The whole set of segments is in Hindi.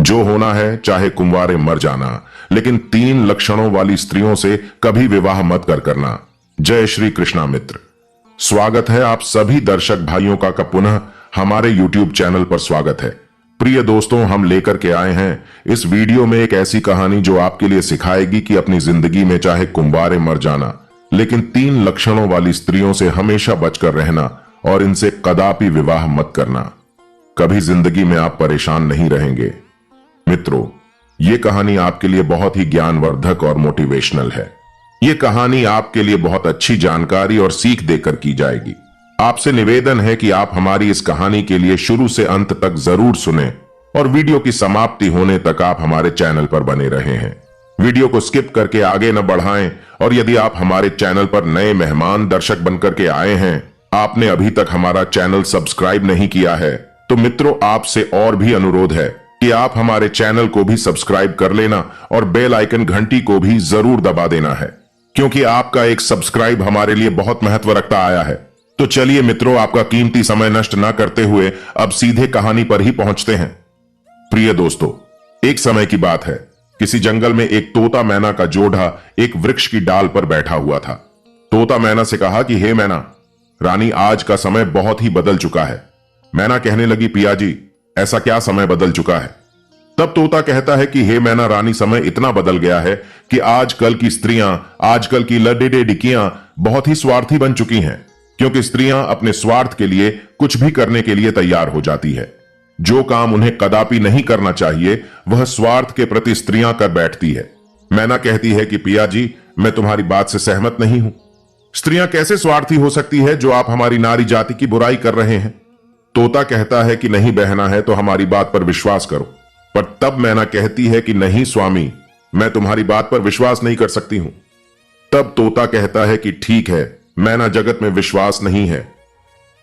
जो होना है चाहे कुंवारे मर जाना, लेकिन 3 लक्षणों वाली स्त्रियों से कभी विवाह मत करना। जय श्री कृष्णा मित्र। स्वागत है आप सभी दर्शक भाइयों का पुनः हमारे YouTube चैनल पर स्वागत है। प्रिय दोस्तों, हम लेकर के आए हैं इस वीडियो में एक ऐसी कहानी जो आपके लिए सिखाएगी कि अपनी जिंदगी में चाहे कुंवारे मर जाना, लेकिन 3 लक्षणों वाली स्त्रियों से हमेशा बचकर रहना और इनसे कदापि विवाह मत करना। कभी जिंदगी में आप परेशान नहीं रहेंगे। मित्रों, ये कहानी आपके लिए बहुत ही ज्ञानवर्धक और मोटिवेशनल है। ये कहानी आपके लिए बहुत अच्छी जानकारी और सीख देकर की जाएगी। आपसे निवेदन है कि आप हमारी इस कहानी के लिए शुरू से अंत तक जरूर सुने और वीडियो की समाप्ति होने तक आप हमारे चैनल पर बने रहे हैं। वीडियो को स्किप करके आगे न बढ़ाएं। और यदि आप हमारे चैनल पर नए मेहमान दर्शक बनकर के आए हैं, आपने अभी तक हमारा चैनल सब्सक्राइब नहीं किया है, तो मित्रों आपसे और भी अनुरोध है कि आप हमारे चैनल को भी सब्सक्राइब कर लेना और बेल आइकन घंटी को भी जरूर दबा देना है, क्योंकि आपका एक सब्सक्राइब हमारे लिए बहुत महत्व रखता आया है। तो चलिए मित्रों, आपका कीमती समय नष्ट न करते हुए अब सीधे कहानी पर ही पहुंचते हैं। प्रिय दोस्तों, एक समय की बात है, किसी जंगल में एक तोता मैना का जोड़ा एक वृक्ष की डाल पर बैठा हुआ था। तोता मैना से कहा कि हे मैना रानी, आज का समय बहुत ही बदल चुका है। मैना कहने लगी, पिया जी ऐसा क्या समय बदल चुका है? तब तोता कहता है कि हे मैना रानी, समय इतना बदल गया है कि आजकल की स्त्रियां, आजकल की लडेडे डिकियां बहुत ही स्वार्थी बन चुकी हैं, क्योंकि स्त्रियां अपने स्वार्थ के लिए कुछ भी करने के लिए तैयार हो जाती है। जो काम उन्हें कदापि नहीं करना चाहिए वह स्वार्थ के प्रति स्त्रियां कर बैठती है। मैना कहती है कि पिया जी, मैं तुम्हारी बात से सहमत नहीं हूं। स्त्रियां कैसे स्वार्थी हो सकती है जो आप हमारी नारी जाति की बुराई कर रहे हैं? तोता कहता है कि नहीं बहना है तो हमारी बात पर विश्वास करो। पर तब मैना कहती है कि नहीं स्वामी, मैं तुम्हारी बात पर विश्वास नहीं कर सकती हूं। तब तोता कहता है कि ठीक है, मैना जगत में विश्वास नहीं है,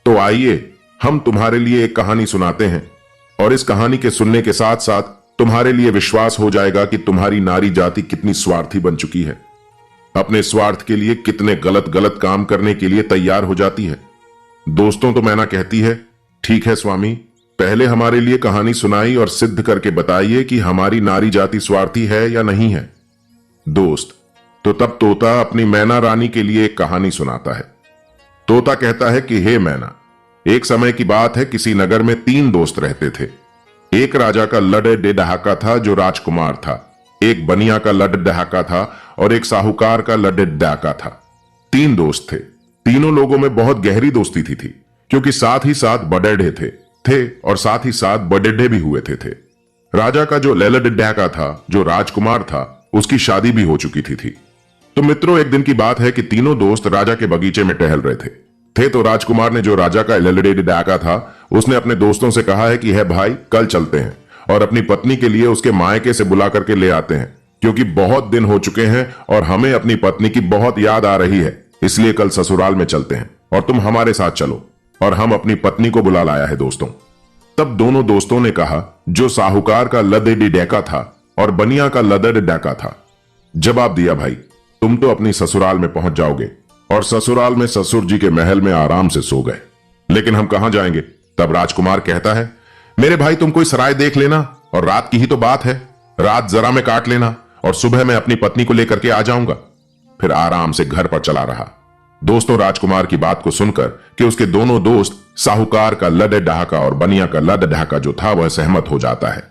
तो आइए हम तुम्हारे लिए एक कहानी सुनाते हैं और इस कहानी के सुनने के साथ साथ तुम्हारे लिए विश्वास हो जाएगा कि तुम्हारी नारी जाति कितनी स्वार्थी बन चुकी है, अपने स्वार्थ के लिए कितने गलत काम करने के लिए तैयार हो जाती है। दोस्तों, तो मैना कहती है, ठीक है स्वामी, पहले हमारे लिए कहानी सुनाई और सिद्ध करके बताइए कि हमारी नारी जाति स्वार्थी है या नहीं है। दोस्त, तो तब तोता अपनी मैना रानी के लिए एक कहानी सुनाता है। तोता कहता है कि हे मैना, एक समय की बात है, किसी नगर में 3 दोस्त रहते थे। एक राजा का लड डहाका था जो राजकुमार था, एक बनिया का लड डहाका था और एक साहूकार का लड डहाका था। 3 दोस्त थे। तीनों लोगों में बहुत गहरी दोस्ती थी, क्योंकि साथ ही साथ बडेढ़े थे और साथ ही साथ बडेढ़े भी हुए थे। राजा का जो लड डहाका था, जो राजकुमार था, उसकी शादी भी हो चुकी थी। तो मित्रों, एक दिन की बात है कि तीनों दोस्त राजा के बगीचे में टहल रहे थे। तो राजकुमार ने, जो राजा का लड डहाका था, उसने अपने दोस्तों से कहा है कि है भाई, कल चलते हैं और अपनी पत्नी के लिए उसके मायके से बुला करके ले आते हैं, क्योंकि बहुत दिन हो चुके हैं और हमें अपनी पत्नी की बहुत याद आ रही है, इसलिए कल ससुराल में चलते हैं और तुम हमारे साथ चलो। और हम अपनी पत्नी को बुला लाया है दोस्तों। तब दोनों दोस्तों ने कहा, जो साहूकार का लद डहाका था और बनिया का लद डहाका था, जवाब दिया, भाई तुम तो अपनी ससुराल में पहुंच जाओगे और ससुराल में ससुर जी के महल में आराम से सो गए, लेकिन हम कहां जाएंगे? तब राजकुमार कहता है, मेरे भाई तुम कोई सराय देख लेना और रात की ही तो बात है, रात जरा में काट लेना और सुबह मैं अपनी पत्नी को लेकर के आ जाऊंगा। फिर आराम से घर पर चला रहा। दोस्तों, राजकुमार की बात को सुनकर कि उसके दोनों दोस्त साहूकार का लड डहाका और बनिया का लड डहाका जो था वह सहमत हो जाता है।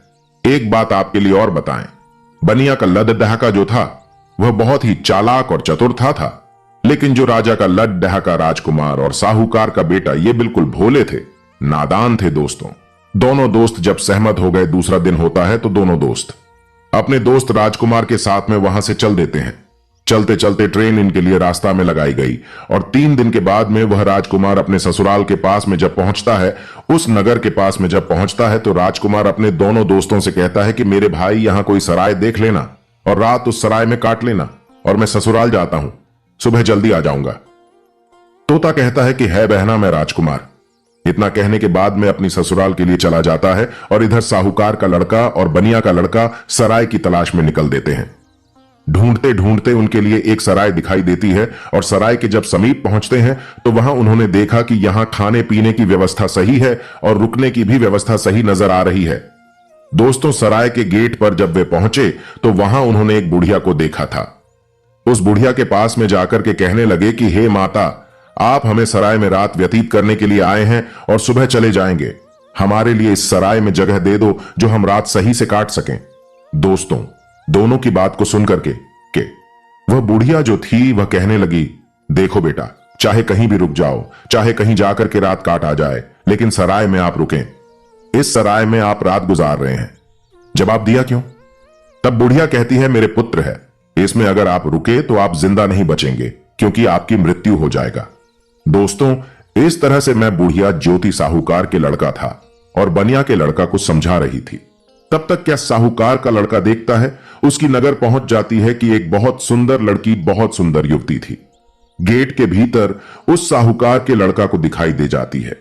एक बात आपके लिए और बताएं, बनिया का लड डहाका जो था वह बहुत ही चालाक और चतुर था, लेकिन जो राजा का लड डहाका राजकुमार और साहूकार का बेटा ये बिल्कुल भोले थे, नादान थे। दोस्तों, दोनों दोस्त जब सहमत हो गए, दूसरा दिन होता है तो दोनों दोस्त अपने दोस्त राजकुमार के साथ में वहां से चल देते हैं। चलते चलते ट्रेन इनके लिए रास्ता में लगाई गई और 3 दिन के बाद में वह राजकुमार अपने ससुराल के पास में जब पहुंचता है, उस नगर के पास में जब पहुंचता है, तो राजकुमार अपने दोनों दोस्तों से कहता है कि मेरे भाई यहां कोई सराय देख लेना और रात उस सराय में काट लेना और मैं ससुराल जाता हूं, सुबह जल्दी आ जाऊंगा। तोता कहता है कि है बहना, मैं राजकुमार। इतना कहने के बाद में अपनी ससुराल के लिए चला जाता है और इधर साहूकार का लड़का और बनिया का लड़का सराय की तलाश में निकल देते हैं। ढूंढते ढूंढते उनके लिए एक सराय दिखाई देती है और सराय के जब समीप पहुंचते हैं तो वहां उन्होंने देखा कि यहां खाने पीने की व्यवस्था सही है और रुकने की भी व्यवस्था सही नजर आ रही है। दोस्तों, सराय के गेट पर जब वे पहुंचे तो वहां उन्होंने एक बुढ़िया को देखा था। उस बुढ़िया के पास में जाकर के कहने लगे कि हे माता, आप हमें सराय में रात व्यतीत करने के लिए आए हैं और सुबह चले जाएंगे। हमारे लिए इस सराय में जगह दे दो जो हम रात सही से काट सकें। दोस्तों, दोनों की बात को सुनकर के वह बुढ़िया जो थी वह कहने लगी, देखो बेटा, चाहे कहीं भी रुक जाओ, चाहे कहीं जाकर के रात काट आ जाए, लेकिन सराय में आप रुकें। इस सराय में आप रात गुजार रहे हैं। जवाब दिया क्यों? तब बुढ़िया कहती है, मेरे पुत्र है, इसमें अगर आप रुके तो आप जिंदा नहीं बचेंगे, क्योंकि आपकी मृत्यु हो जाएगा। दोस्तों, इस तरह से मैं बुढ़िया ज्योति साहूकार के लड़का था और बनिया के लड़का को समझा रही थी। तब तक क्या साहूकार का लड़का देखता है, उसकी नजर पहुंच जाती है कि एक बहुत सुंदर लड़की, बहुत सुंदर युवती थी, गेट के भीतर उस साहूकार के लड़का को दिखाई दे जाती है।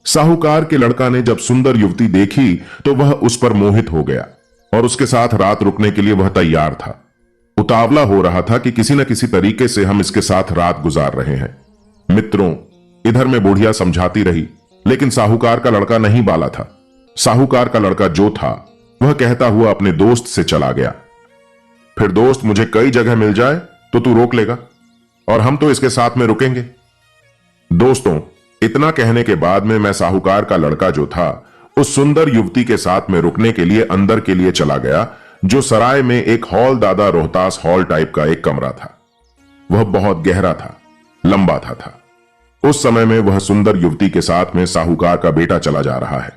साहूकार के लड़का ने जब सुंदर युवती देखी तो वह उस पर मोहित हो गया और उसके साथ रात रुकने के लिए वह तैयार था। उतावला हो रहा था कि किसी न किसी तरीके से हम इसके साथ रात गुजार रहे हैं। मित्रों, इधर में बुढ़िया समझाती रही, लेकिन साहूकार का लड़का नहीं बाला था। साहूकार का लड़का जो था वह कहता हुआ अपने दोस्त से चला गया, फिर दोस्त, मुझे कई जगह मिल जाए तो तू रोक लेगा और हम तो इसके साथ में रुकेंगे। दोस्तों, इतना कहने के बाद में मैं साहूकार का लड़का जो था उस सुंदर युवती के साथ में रुकने के लिए अंदर के लिए चला गया, जो सराय में एक हॉल, दादा रोहतास हॉल टाइप का एक कमरा था। वह बहुत गहरा था, लंबा था। उस समय में वह सुंदर युवती के साथ में साहूकार का बेटा चला जा रहा है।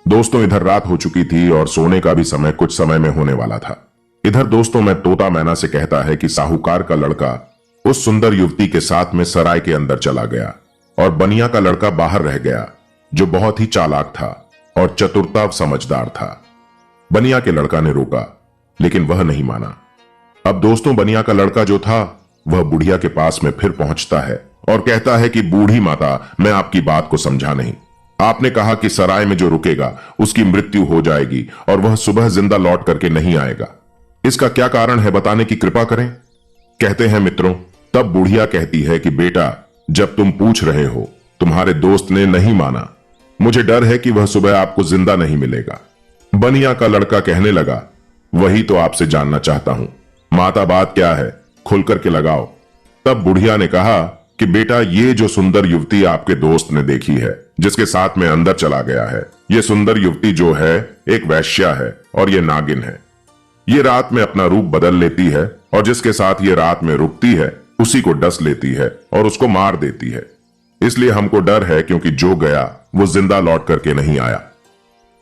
दोस्तों, इधर रात हो चुकी थी और सोने का भी समय कुछ समय में होने वाला था। इधर दोस्तों में तोता मैना से कहता है कि साहूकार का लड़का उस सुंदर युवती के साथ में सराय के अंदर चला गया और बनिया का लड़का बाहर रह गया, जो बहुत ही चालाक था और चतुरता समझदार था। बनिया के लड़का ने रोका, लेकिन वह नहीं माना। अब दोस्तों, बनिया का लड़का जो था वह बुढ़िया के पास में फिर पहुंचता है और कहता है कि बूढ़ी माता, मैं आपकी बात को समझा नहीं। आपने कहा कि सराय में जो रुकेगा उसकी मृत्यु हो जाएगी और वह सुबह जिंदा लौट करके नहीं आएगा। इसका क्या कारण है, बताने की कृपा करें। कहते हैं मित्रों, तब बुढ़िया कहती है कि बेटा, जब तुम पूछ रहे हो, तुम्हारे दोस्त ने नहीं माना। मुझे डर है कि वह सुबह आपको जिंदा नहीं मिलेगा। बनिया का लड़का कहने लगा, वही तो आपसे जानना चाहता हूं, माता बात क्या है, खुल करके लगाओ। तब बुढ़िया ने कहा कि बेटा, ये जो सुंदर युवती आपके दोस्त ने देखी है, जिसके साथ में अंदर चला गया है, ये सुंदर युवती जो है एक वैश्या है और ये नागिन है। ये रात में अपना रूप बदल लेती है और जिसके साथ ये रात में रुकती है उसी को डस लेती है और उसको मार देती है। इसलिए हमको डर है, क्योंकि जो गया वो जिंदा लौट करके नहीं आया।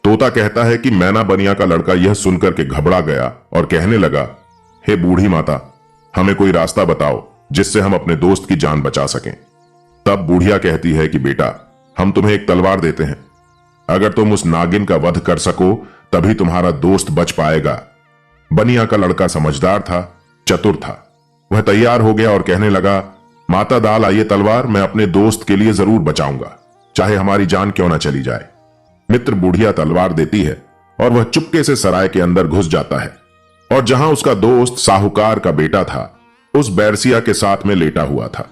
तोता कहता है कि मैना बनिया का लड़का यह सुनकर के घबरा गया और कहने लगा, हे बूढ़ी माता, हमें कोई रास्ता बताओ जिससे हम अपने दोस्त की जान बचा सकें। तब बूढ़िया कहती है कि बेटा, हम तुम्हें एक तलवार देते हैं। अगर तुम उस नागिन का वध कर सको तभी तुम्हारा दोस्त बच पाएगा। बनिया का लड़का समझदार था, चतुर था। वह तैयार हो गया और कहने लगा, माता दाल आइए तलवार, मैं अपने दोस्त के लिए जरूर बचाऊंगा, चाहे हमारी जान क्यों ना चली जाए। मित्र, बुढ़िया तलवार देती है और वह चुपके से सराय के अंदर घुस जाता है और जहां उसका दोस्त साहूकार का बेटा था उस बैरसिया के साथ में लेटा हुआ था,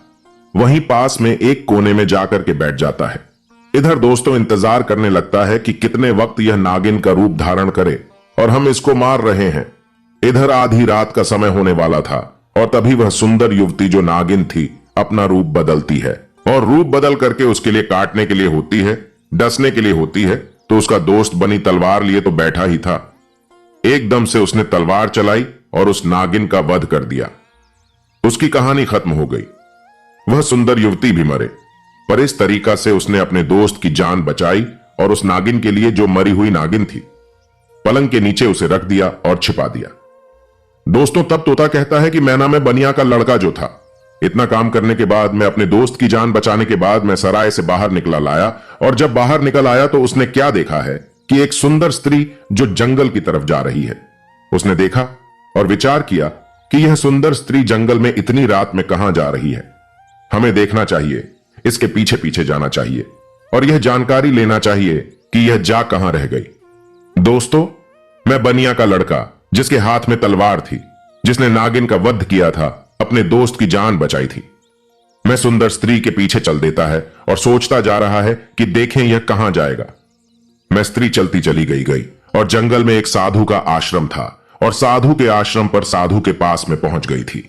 वहीं पास में एक कोने में जाकर के बैठ जाता है। इधर दोस्तों इंतजार करने लगता है कि कितने वक्त यह नागिन का रूप धारण करे और हम इसको मार रहे हैं। इधर आधी रात का समय होने वाला था और तभी वह सुंदर युवती जो नागिन थी अपना रूप बदलती है और रूप बदल करके उसके लिए काटने के लिए होती है, डसने के लिए होती है। तो उसका दोस्त बनी तलवार लिए तो बैठा ही था। एकदम से उसने तलवार चलाई और उस नागिन का वध कर दिया। उसकी कहानी खत्म हो गई। वह सुंदर युवती भी मरे, पर इस तरीका से उसने अपने दोस्त की जान बचाई और उस नागिन के लिए, जो मरी हुई नागिन थी, पलंग के नीचे उसे रख दिया और छिपा दिया। दोस्तों, तब तोता कहता है कि मैना में बनिया का लड़का जो था, इतना काम करने के बाद, मैं अपने दोस्त की जान बचाने के बाद मैं सराय से बाहर निकला लाया और जब बाहर निकल आया तो उसने क्या देखा है कि एक सुंदर स्त्री जो जंगल की तरफ जा रही है। उसने देखा और विचार किया कि यह सुंदर स्त्री जंगल में इतनी रात में कहां जा रही है। हमें देखना चाहिए, इसके पीछे पीछे जाना चाहिए और यह जानकारी लेना चाहिए कि यह जा कहां रह गई। दोस्तों, मैं बनिया का लड़का, जिसके हाथ में तलवार थी, जिसने नागिन का वध किया था, अपने दोस्त की जान बचाई थी। मैं सुंदर स्त्री के पीछे चल देता है और सोचता जा रहा है कि देखें यह कहां जाएगा। मैं स्त्री चलती चली गई और जंगल में एक साधु का आश्रम था और साधु के आश्रम पर साधु के पास में पहुंच गई थी।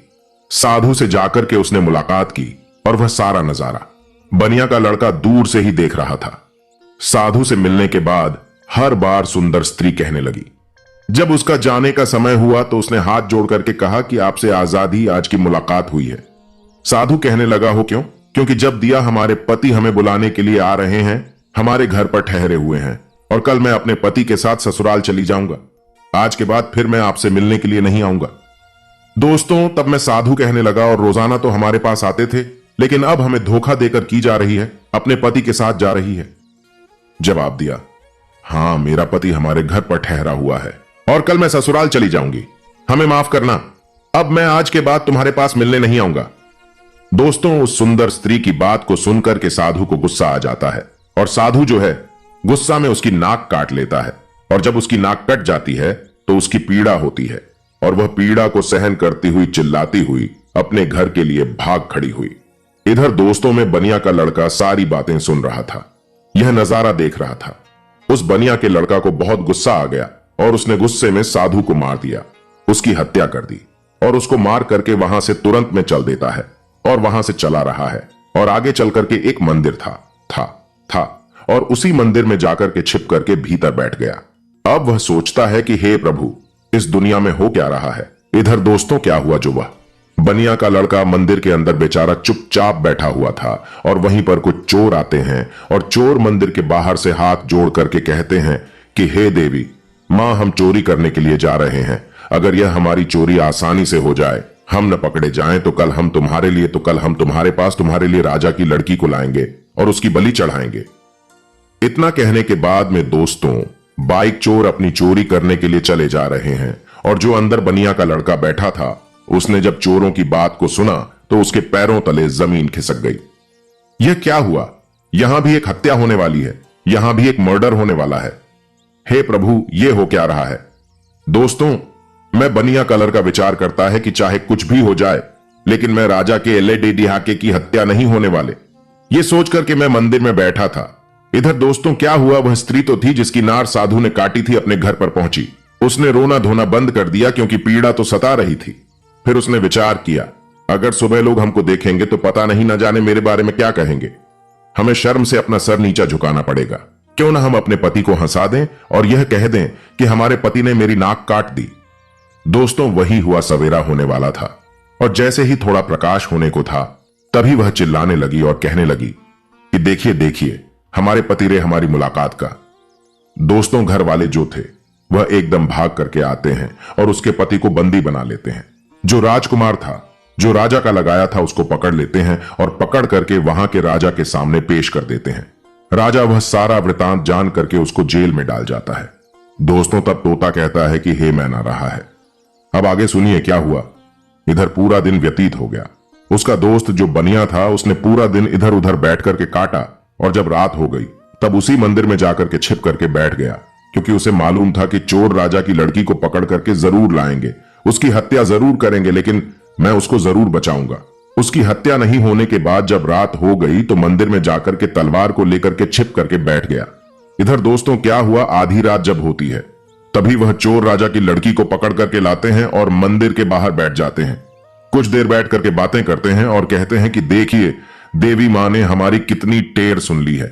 साधु से जाकर के उसने मुलाकात की और वह सारा नजारा बनिया का लड़का दूर से ही देख रहा था। साधु से मिलने के बाद हर बार सुंदर स्त्री कहने लगी। जब उसका जाने का समय हुआ तो उसने हाथ जोड़ करके कहा कि आपसे आजादी आज की मुलाकात हुई है। साधु कहने लगा, हो क्यों? क्योंकि जब दिया हमारे पति हमें बुलाने के लिए आ रहे हैं, हमारे घर पर ठहरे हुए हैं और कल मैं अपने पति के साथ ससुराल चली जाऊंगा। आज के बाद फिर मैं आपसे मिलने के लिए नहीं आऊंगा। दोस्तों, तब मैं साधु कहने लगा, और रोजाना तो हमारे पास आते थे, लेकिन अब हमें धोखा देकर की जा रही है, अपने पति के साथ जा रही है। जवाब दिया, हां, मेरा पति हमारे घर पर ठहरा हुआ है और कल मैं ससुराल चली जाऊंगी। हमें माफ करना, अब मैं आज के बाद तुम्हारे पास मिलने नहीं आऊंगा। दोस्तों, उस सुंदर स्त्री की बात को सुनकर के साधु को गुस्सा आ जाता है और साधु जो है गुस्सा में उसकी नाक काट लेता है, और जब उसकी नाक कट जाती है तो उसकी पीड़ा होती है और वह पीड़ा को सहन करती हुई चिल्लाती हुई अपने घर के लिए भाग खड़ी हुई। इधर दोस्तों में बनिया का लड़का सारी बातें सुन रहा था, यह नजारा देख रहा था। उस बनिया के लड़का को बहुत गुस्सा आ गया और उसने गुस्से में साधु को मार दिया, उसकी हत्या कर दी और उसको मार करके वहां से तुरंत में चल देता है और वहां से चला रहा है और आगे चल करके एक मंदिर था और उसी मंदिर में जाकर के छिप करके भीतर बैठ गया। अब वह सोचता है कि हे प्रभु, इस दुनिया में हो क्या रहा है। इधर दोस्तों क्या हुआ, जो वह बनिया का लड़का मंदिर के अंदर बेचारा चुपचाप बैठा हुआ था और वहीं पर कुछ चोर आते हैं और चोर मंदिर के बाहर से हाथ जोड़ करके कहते हैं कि हे देवी मां, हम चोरी करने के लिए जा रहे हैं, अगर यह हमारी चोरी आसानी से हो जाए, हम न पकड़े जाएं, तो कल हम तुम्हारे पास तुम्हारे लिए राजा की लड़की को लाएंगे और उसकी बलि चढ़ाएंगे। इतना कहने के बाद में दोस्तों बाइक चोर अपनी चोरी करने के लिए चले जा रहे हैं और जो अंदर बनिया का लड़का बैठा था, उसने जब चोरों की बात को सुना तो उसके पैरों तले जमीन खिसक गई। यह क्या हुआ? यहां भी एक हत्या होने वाली है, यहां भी एक मर्डर होने वाला है। हे प्रभु, यह हो क्या रहा है? दोस्तों, मैं बनिया कलर का विचार करता है कि चाहे कुछ भी हो जाए, लेकिन मैं राजा के एलएडी डिहाके की हत्या नहीं होने वाले। यह सोचकर के मैं मंदिर में बैठा था। इधर दोस्तों क्या हुआ, वह स्त्री तो थी जिसकी नार साधु ने काटी थी अपने घर पर पहुंची। उसने रोना धोना बंद कर दिया क्योंकि पीड़ा तो सता रही थी। फिर उसने विचार किया, अगर सुबह लोग हमको देखेंगे तो पता नहीं न जाने मेरे बारे में क्या कहेंगे। हमें शर्म से अपना सर नीचा झुकाना पड़ेगा। क्यों ना हम अपने पति को हंसा दें और यह कह दें कि हमारे पति ने मेरी नाक काट दी। दोस्तों, वही हुआ, सवेरा होने वाला था और जैसे ही थोड़ा प्रकाश होने को था तभी वह चिल्लाने लगी और कहने लगी कि देखिए देखिए, हमारे पति रे हमारी मुलाकात का। दोस्तों, घर वाले जो थे वह एकदम भाग करके आते हैं और उसके पति को बंदी बना लेते हैं। जो राजकुमार था, जो राजा का लगाया था, उसको पकड़ लेते हैं और पकड़ करके वहां के राजा के सामने पेश कर देते हैं। राजा वह सारा वृतांत जान करके उसको जेल में डाल जाता है। दोस्तों, तब तोता कहता है कि हे मैना रहा है। अब आगे सुनिए क्या हुआ। इधर पूरा दिन व्यतीत हो गया। उसका दोस्त जो बनिया था, उसने पूरा दिन इधर उधर बैठ करके काटा और जब रात हो गई तब उसी मंदिर में जाकर के छिप करके बैठ गया, क्योंकि उसे मालूम था कि चोर राजा की लड़की को पकड़ करके जरूर लाएंगे, उसकी हत्या जरूर करेंगे, लेकिन मैं उसको जरूर बचाऊंगा। उसकी हत्या नहीं होने के बाद जब रात हो गई तो मंदिर में जाकर के तलवार को लेकर के छिप करके बैठ गया। इधर दोस्तों क्या हुआ, आधी रात जब होती है तभी वह चोर राजा की लड़की को पकड़ करके लाते हैं और मंदिर के बाहर बैठ जाते हैं। कुछ देर बैठ करके बातें करते हैं और कहते हैं कि देखिए, देवी मां ने हमारी कितनी टेर सुन ली है,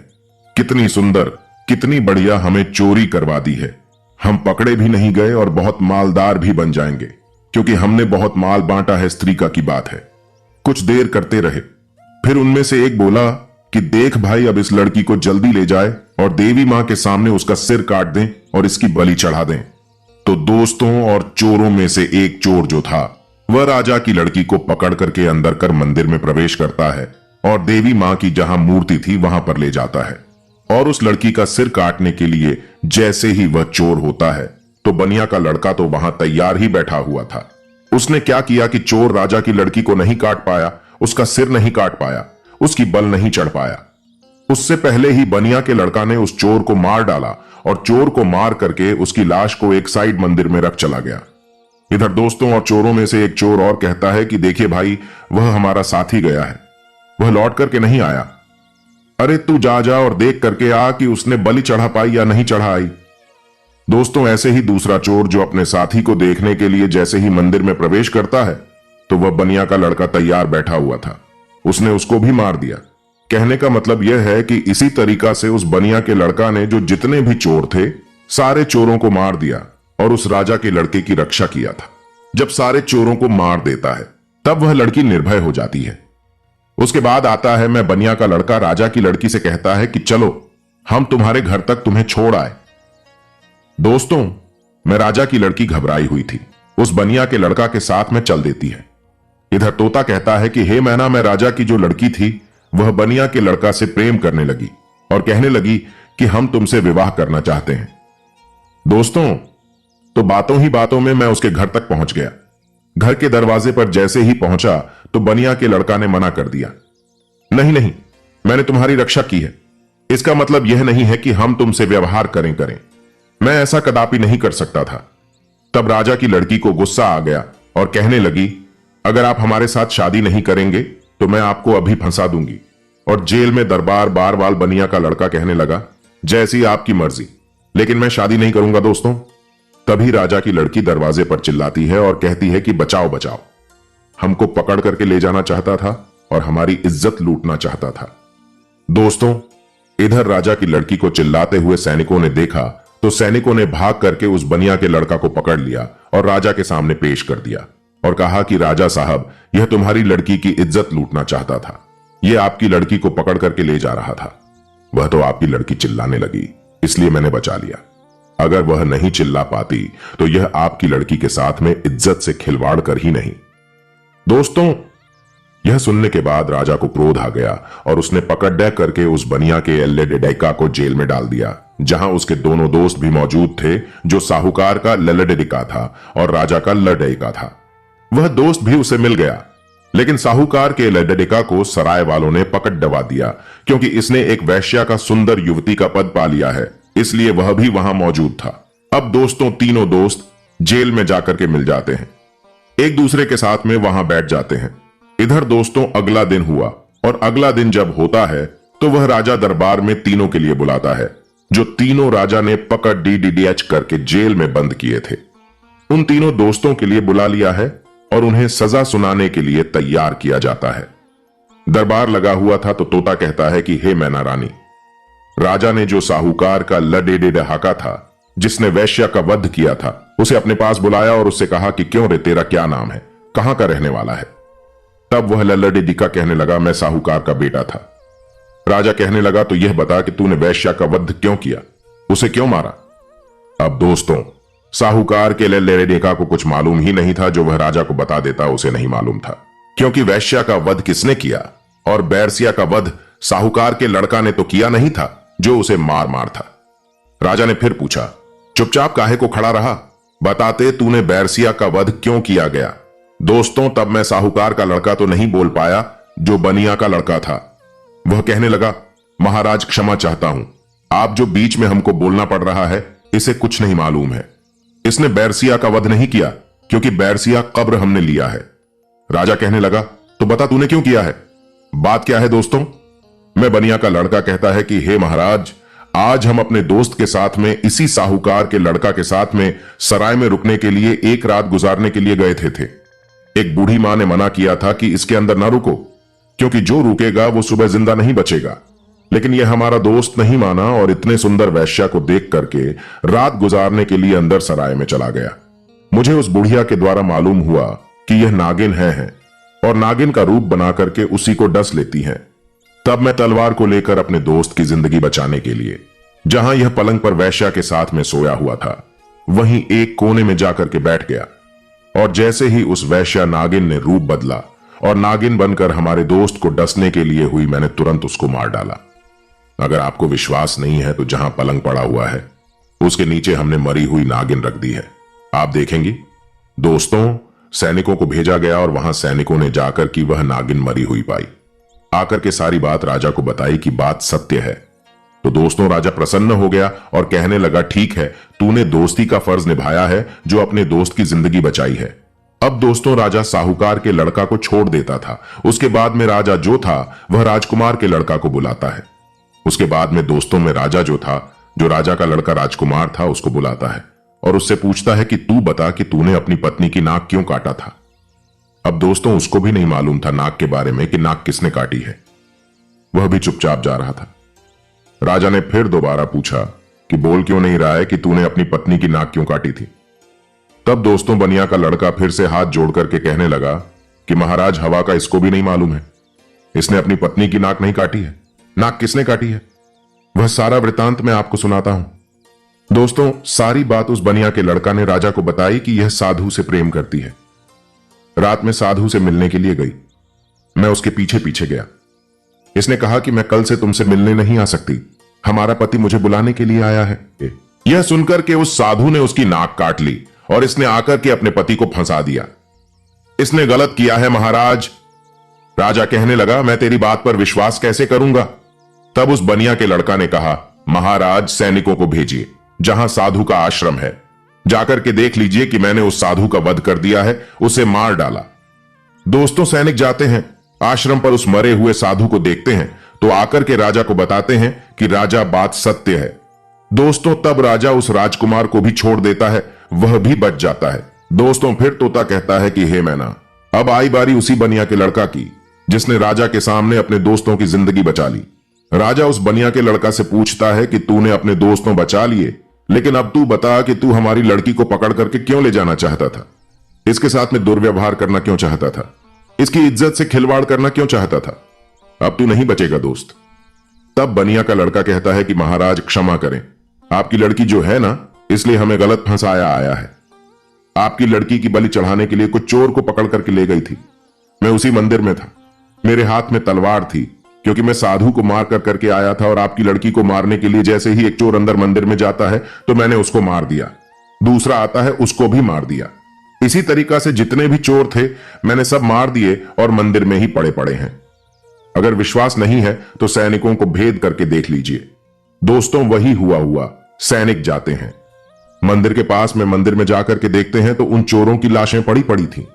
कितनी सुंदर, कितनी बढ़िया हमें चोरी करवा दी है। हम पकड़े भी नहीं गए और बहुत मालदार भी बन जाएंगे, क्योंकि हमने बहुत माल बांटा है, स्त्रीका की बात है। कुछ देर करते रहे, फिर उनमें से एक बोला कि देख भाई, अब इस लड़की को जल्दी ले जाए और देवी मां के सामने उसका सिर काट दें और इसकी बलि चढ़ा दें। तो दोस्तों और चोरों में से एक चोर जो था वह राजा की लड़की को पकड़ करके अंदर कर मंदिर में प्रवेश करता है और देवी मां की जहां मूर्ति थी वहां पर ले जाता है और उस लड़की का सिर काटने के लिए जैसे ही वह चोर होता है तो बनिया का लड़का तो वहां तैयार ही बैठा हुआ था। उसने क्या किया कि चोर राजा की लड़की को नहीं काट पाया, उसका सिर नहीं काट पाया, उसकी बल नहीं चढ़ पाया। उससे पहले ही बनिया के लड़का ने उस चोर को मार डाला और चोर को मार करके उसकी लाश को एक साइड मंदिर में रख चला गया। इधर दोस्तों और चोरों में से एक चोर और कहता है कि देखिए भाई, वह हमारा साथी गया है, वह लौट करके नहीं आया। अरे तू जा जा और देख करके आ कि उसने बलि चढ़ा पाई या नहीं चढ़ा आई। दोस्तों, ऐसे ही दूसरा चोर जो अपने साथी को देखने के लिए जैसे ही मंदिर में प्रवेश करता है तो वह बनिया का लड़का तैयार बैठा हुआ था। उसने उसको भी मार दिया। कहने का मतलब यह है कि इसी तरीका से उस बनिया के लड़का ने जो जितने भी चोर थे सारे चोरों को मार दिया और उस राजा के लड़के की रक्षा किया था। जब सारे चोरों को मार देता है तब वह लड़की निर्भय हो जाती है। उसके बाद आता है मैं बनिया का लड़का राजा की लड़की से कहता है कि चलो हम तुम्हारे घर तक तुम्हें छोड़ आए। दोस्तों, मैं राजा की लड़की घबराई हुई थी, उस बनिया के लड़का के साथ में चल देती है। इधर तोता कहता है कि हे मैना, मैं राजा की जो लड़की थी वह बनिया के लड़का से प्रेम करने लगी और कहने लगी कि हम तुमसे विवाह करना चाहते हैं। दोस्तों, तो बातों ही बातों में मैं उसके घर तक पहुंच गया। घर के दरवाजे पर जैसे ही पहुंचा तो बनिया के लड़का ने मना कर दिया। नहीं नहीं, मैंने तुम्हारी रक्षा की है, इसका मतलब यह नहीं है कि हम तुमसे व्यवहार करें। मैं ऐसा कदापि नहीं कर सकता था। तब राजा की लड़की को गुस्सा आ गया और कहने लगी, अगर आप हमारे साथ शादी नहीं करेंगे तो मैं आपको अभी फंसा दूंगी। और जेल में दरबार बारवाल बनिया का लड़का कहने लगा, जैसी आपकी मर्जी, लेकिन मैं शादी नहीं करूंगा। दोस्तों, तभी राजा की लड़की दरवाजे पर चिल्लाती है और कहती है कि बचाओ बचाओ, हमको पकड़ करके ले जाना चाहता था और हमारी इज्जत लूटना चाहता था। दोस्तों, इधर राजा की लड़की को चिल्लाते हुए सैनिकों ने देखा तो सैनिकों ने भाग करके उस बनिया के लड़का को पकड़ लिया और राजा के सामने पेश कर दिया और कहा कि राजा साहब, यह तुम्हारी लड़की की इज्जत लूटना चाहता था, यह आपकी लड़की को पकड़ करके ले जा रहा था। वह तो आपकी लड़की चिल्लाने लगी, इसलिए मैंने बचा लिया। अगर वह नहीं चिल्ला पाती तो यह आपकी लड़की के साथ में इज्जत से खिलवाड़ कर ही नहीं। दोस्तों, यह सुनने के बाद राजा को क्रोध आ गया और उसने पकड़ करके उस बनिया के लल्लेडेडेका को जेल में डाल दिया, जहां उसके दोनों दोस्त भी मौजूद थे, जो साहूकार का लल्लेडेडेका था और राजा का लडेका था। वह दोस्त भी उसे मिल गया, लेकिन साहूकार के लल्लेडेका को सराय वालों ने पकड़ दबा दिया, क्योंकि इसने एक वैश्या का सुंदर युवती का पद पा लिया है, इसलिए वह भी वहां मौजूद था। अब दोस्तों, तीनों दोस्त जेल में जाकर के मिल जाते हैं, एक दूसरे के साथ में वहां बैठ जाते हैं। इधर दोस्तों, अगला दिन हुआ और अगला दिन जब होता है तो वह राजा दरबार में तीनों के लिए बुलाता है, जो तीनों राजा ने पकड़ DDDH करके जेल में बंद किए थे। उन तीनों दोस्तों के लिए बुला लिया है और उन्हें सजा सुनाने के लिए तैयार किया जाता है। दरबार लगा हुआ था तो तोता कहता है कि हे मैना रानी, राजा ने जो साहूकार का लडेडेडहाका था, जिसने वैश्या का वध किया था, उसे अपने पास बुलाया और उससे कहा कि क्यों रे, तेरा क्या नाम है, कहां का रहने वाला है। तब वह लल्लेडेडिका कहने लगा, मैं साहूकार का बेटा था। राजा कहने लगा, तो यह बता कि तूने वैश्या का वध क्यों किया, उसे क्यों मारा। अब दोस्तों, साहूकार के लल्लेडेडिका को कुछ मालूम ही नहीं था, जो वह राजा को बता देता उसे नहीं मालूम था, क्योंकि वैश्या का वध किसने किया और बैरसिया का वध साहूकार के लड़का ने तो किया नहीं था, जो उसे मार था। राजा ने फिर पूछा, चुपचाप काहे को खड़ा रहा, बताते तूने बैरसिया का वध क्यों किया गया। दोस्तों, तब मैं साहूकार का लड़का तो नहीं बोल पाया, जो बनिया का लड़का था। वह कहने लगा, महाराज क्षमा चाहता हूं, आप जो बीच में हमको बोलना पड़ रहा है, इसे कुछ नहीं मालूम है। इसने बैरसिया का वध नहीं किया, क्योंकि बैरसिया कब्र हमने लिया है। राजा कहने लगा, तो बता तूने क्यों किया है, बात क्या है। दोस्तों, मैं बनिया का लड़का कहता है कि हे महाराज, आज हम अपने दोस्त के साथ में इसी साहूकार के लड़का के साथ में सराय में रुकने के लिए एक रात गुजारने के लिए गए थे। एक बूढ़ी मां ने मना किया था कि इसके अंदर ना रुको, क्योंकि जो रुकेगा वो सुबह जिंदा नहीं बचेगा। लेकिन यह हमारा दोस्त नहीं माना और इतने सुंदर वैश्या को देख करके रात गुजारने के लिए अंदर सराय में चला गया। मुझे उस बुढ़िया के द्वारा मालूम हुआ कि यह नागिन है और नागिन का रूप बना करके उसी को डस लेती हैं। तब मैं तलवार को लेकर अपने दोस्त की जिंदगी बचाने के लिए, जहां यह पलंग पर वैश्या के साथ में सोया हुआ था, वहीं एक कोने में जाकर के बैठ गया। और जैसे ही उस वैश्या नागिन ने रूप बदला और नागिन बनकर हमारे दोस्त को डसने के लिए हुई, मैंने तुरंत उसको मार डाला। अगर आपको विश्वास नहीं है तो जहां पलंग पड़ा हुआ है उसके नीचे हमने मरी हुई नागिन रख दी है, आप देखेंगी। दोस्तों, सैनिकों को भेजा गया और वहां सैनिकों ने जाकर की वह नागिन मरी हुई पाई। आकर के सारी बात राजा को बताई कि बात सत्य है। तो दोस्तों, राजा प्रसन्न हो गया और कहने लगा, ठीक है, तूने दोस्ती का फर्ज निभाया है, जो अपने दोस्त की जिंदगी बचाई है। अब दोस्तों, राजा साहूकार के लड़का को छोड़ देता था। उसके बाद में राजा जो था वह राजकुमार के लड़का को बुलाता है। उसके बाद में दोस्तों में राजा जो था जो राजा का लड़का राजकुमार था उसको बुलाता है और उससे पूछता है कि तू बता कि तूने अपनी पत्नी की नाक क्यों काटा था। अब दोस्तों उसको भी नहीं मालूम था नाक के बारे में कि नाक किसने काटी है। वह भी चुपचाप जा रहा था। राजा ने फिर दोबारा पूछा कि बोल क्यों नहीं रहा है कि तूने अपनी पत्नी की नाक क्यों काटी थी। तब दोस्तों बनिया का लड़का फिर से हाथ जोड़ करके कहने लगा कि महाराज हवा का इसको भी नहीं मालूम है, इसने अपनी पत्नी की नाक नहीं काटी है। नाक किसने काटी है वह सारा वृतांत मैं आपको सुनाता हूं। दोस्तों सारी बात उस बनिया के लड़का ने राजा को बताई कि यह साधु से प्रेम करती है। रात में साधु से मिलने के लिए गई। मैं उसके पीछे पीछे गया। इसने कहा कि मैं कल से तुमसे मिलने नहीं आ सकती, हमारा पति मुझे बुलाने के लिए आया है। यह सुनकर के उस साधु ने उसकी नाक काट ली और इसने आकर के अपने पति को फंसा दिया। इसने गलत किया है महाराज। राजा कहने लगा मैं तेरी बात पर विश्वास कैसे करूंगा। तब उस बनिया के लड़का ने कहा महाराज सैनिकों को भेजिए जहां साधु का आश्रम है, जाकर के देख लीजिए कि मैंने उस साधु का वध कर दिया है, उसे मार डाला। दोस्तों सैनिक जाते हैं, आश्रम पर उस मरे हुए साधु को देखते हैं तो आकर के राजा को बताते हैं कि राजा बात सत्य है। दोस्तों तब राजा उस राजकुमार को भी छोड़ देता है, वह भी बच जाता है। दोस्तों फिर तोता कहता है कि हे मैना, अब आई बारी उसी बनिया के लड़का की जिसने राजा के सामने अपने दोस्तों की जिंदगी बचा ली। राजा उस बनिया के लड़का से पूछता है कि तूने अपने दोस्तों बचा लिए, लेकिन अब तू बता कि तू हमारी लड़की को पकड़ करके क्यों ले जाना चाहता था, इसके साथ में दुर्व्यवहार करना क्यों चाहता था, इसकी इज्जत से खिलवाड़ करना क्यों चाहता था। अब तू नहीं बचेगा दोस्त। तब बनिया का लड़का कहता है कि महाराज क्षमा करें, आपकी लड़की जो है ना इसलिए हमें गलत फंसाया आया है। आपकी लड़की की बलि चढ़ाने के लिए कुछ चोर को पकड़ करके ले गई थी। मैं उसी मंदिर में था, मेरे हाथ में तलवार थी क्योंकि मैं साधु को मार कर करके आया था और आपकी लड़की को मारने के लिए जैसे ही एक चोर अंदर मंदिर में जाता है तो मैंने उसको मार दिया, दूसरा आता है उसको भी मार दिया। इसी तरीका से जितने भी चोर थे मैंने सब मार दिए और मंदिर में ही पड़े पड़े हैं। अगर विश्वास नहीं है तो सैनिकों को भेद करके देख लीजिए। दोस्तों वही हुआ। सैनिक जाते हैं मंदिर के पास में, मंदिर में जाकर के देखते हैं तो उन चोरों की लाशें पड़ी पड़ी थी।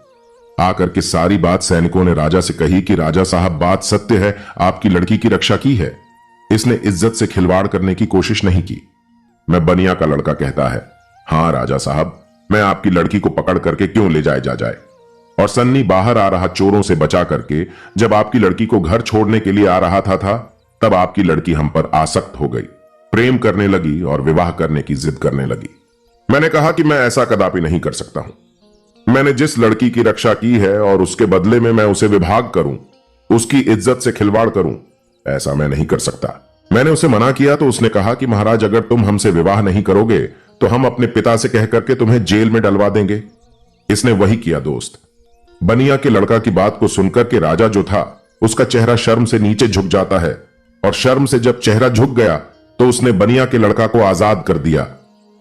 आकर के सारी बात सैनिकों ने राजा से कही कि राजा साहब बात सत्य है, आपकी लड़की की रक्षा की है, इसने इज्जत से खिलवाड़ करने की कोशिश नहीं की। मैं बनिया का लड़का कहता है हां राजा साहब, मैं आपकी लड़की को पकड़ करके क्यों ले जाए। और सन्नी बाहर आ रहा चोरों से बचा करके जब आपकी लड़की को घर छोड़ने के लिए आ रहा था तब आपकी लड़की हम पर आसक्त हो गई, प्रेम करने लगी और विवाह करने की जिद करने लगी। मैंने कहा कि मैं ऐसा कदापि नहीं कर सकता हूं। मैंने जिस लड़की की रक्षा की है और उसके बदले में मैं उसे विभाग करूं, उसकी इज्जत से खिलवाड़ करूं, ऐसा मैं नहीं कर सकता। मैंने उसे मना किया तो उसने कहा कि महाराज अगर तुम हमसे विवाह नहीं करोगे तो हम अपने पिता से कह करके तुम्हें जेल में डलवा देंगे। इसने वही किया दोस्त। बनिया के लड़का की बात को सुनकर के राजा जो था उसका चेहरा शर्म से नीचे झुक जाता है और शर्म से जब चेहरा झुक गया तो उसने बनिया के लड़का को आजाद कर दिया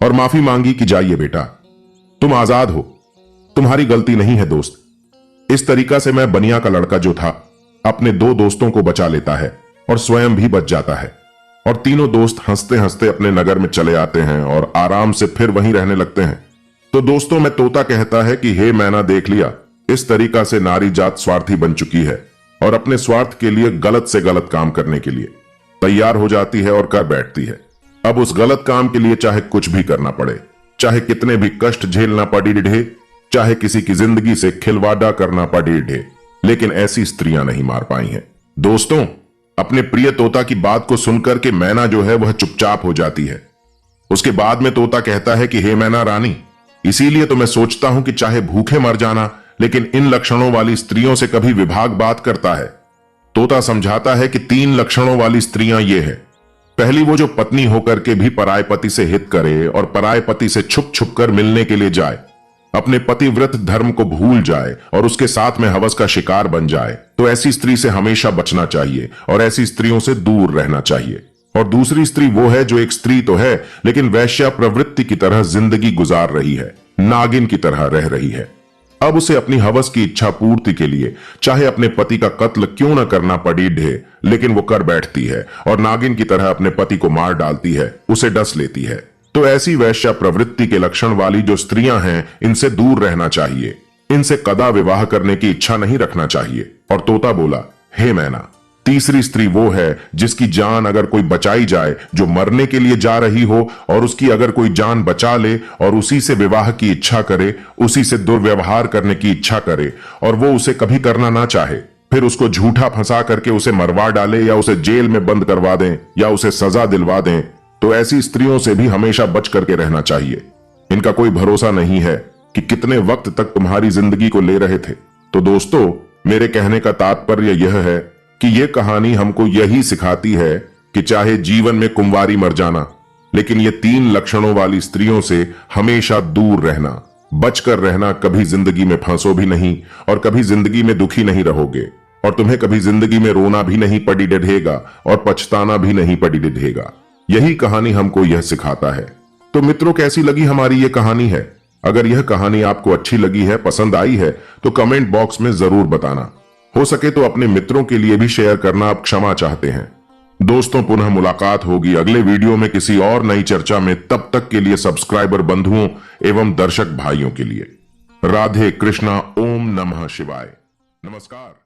और माफी मांगी कि जाइए बेटा, तुम आजाद हो, तुम्हारी गलती नहीं है दोस्त। इस तरीका से मैं बनिया का लड़का जो था अपने दो दोस्तों को बचा लेता है और स्वयं भी बच जाता है और तीनों दोस्त हंसते हंसते अपने नगर में चले आते हैं और आराम से फिर वहीं रहने लगते हैं। तो दोस्तों मैं तोता कहता है कि हे मैना देख लिया, इस तरीका से नारी जात स्वार्थी बन चुकी है और अपने स्वार्थ के लिए गलत से गलत काम करने के लिए तैयार हो जाती है और कर बैठती है। अब उस गलत काम के लिए चाहे कुछ भी करना पड़े, चाहे कितने भी कष्ट झेलना पड़ी ढे, चाहे किसी की जिंदगी से खिलवाड़ा करना पड़ी ढे, लेकिन ऐसी स्त्रियां नहीं मार पाई हैं। दोस्तों अपने प्रिय तोता की बात को सुनकर के मैना जो है वह चुपचाप हो जाती है। उसके बाद में तोता कहता है कि हे मैना रानी, इसीलिए तो मैं सोचता हूं कि चाहे भूखे मर जाना लेकिन इन लक्षणों वाली स्त्रियों से कभी विभाग बात करता है। तोता समझाता है कि 3 लक्षणों वाली स्त्रियां ये है। पहली वो जो पत्नी होकर के भी पराय पति से हित करे और पराय पति से छुप छुप कर मिलने के लिए जाए, अपने पतिव्रत धर्म को भूल जाए और उसके साथ में हवस का शिकार बन जाए, तो ऐसी स्त्री से हमेशा बचना चाहिए और ऐसी स्त्रियों से दूर रहना चाहिए। और दूसरी स्त्री वो है जो एक स्त्री तो है लेकिन वैश्या प्रवृत्ति की तरह जिंदगी गुजार रही है, नागिन की तरह रह रही है। अब उसे अपनी हवस की इच्छा पूर्ति के लिए चाहे अपने पति का कत्ल क्यों न करना पड़ी ढे, लेकिन वो कर बैठती है और नागिन की तरह अपने पति को मार डालती है, उसे डस लेती है। तो ऐसी वैश्या प्रवृत्ति के लक्षण वाली जो स्त्रियां हैं इनसे दूर रहना चाहिए, इनसे कदा विवाह करने की इच्छा नहीं रखना चाहिए। और तोता बोला, हे मैना, तीसरी स्त्री वो है जिसकी जान अगर कोई बचाई जाए, जो मरने के लिए जा रही हो, और उसकी अगर कोई जान बचा ले और उसी से विवाह की इच्छा करे, उसी से दुर्व्यवहार करने की इच्छा करे और वो उसे कभी करना ना चाहे, फिर उसको झूठा फंसा करके उसे मरवा डाले या उसे जेल में बंद करवा दें या उसे सजा दिलवा दें, तो ऐसी स्त्रियों से भी हमेशा बच करके रहना चाहिए। इनका कोई भरोसा नहीं है कि कितने वक्त तक तुम्हारी जिंदगी को ले रहे थे। तो दोस्तों, मेरे कहने का तात्पर्य यह है कि यह कहानी हमको यही सिखाती है कि चाहे जीवन में कुंवारी मर जाना, लेकिन ये 3 लक्षणों वाली स्त्रियों से हमेशा दूर रहना, बचकर रहना। कभी जिंदगी में फंसो भी नहीं और कभी जिंदगी में दुखी नहीं रहोगे और तुम्हें कभी जिंदगी में रोना भी नहीं पड़ी डढ़ेगा और पछताना भी नहीं पड़ी डढ़ेगा। यही कहानी हमको यह सिखाता है। तो मित्रों, कैसी लगी हमारी यह कहानी है? अगर यह कहानी आपको अच्छी लगी है, पसंद आई है, तो कमेंट बॉक्स में जरूर बताना। हो सके तो अपने मित्रों के लिए भी शेयर करना आप क्षमा चाहते हैं। दोस्तों, पुनः मुलाकात होगी अगले वीडियो में किसी और नई चर्चा में। तब तक के लिए सब्सक्राइबर बंधुओं एवं दर्शक भाइयों के लिए राधे कृष्णा, ओम नमः शिवाय, नमस्कार।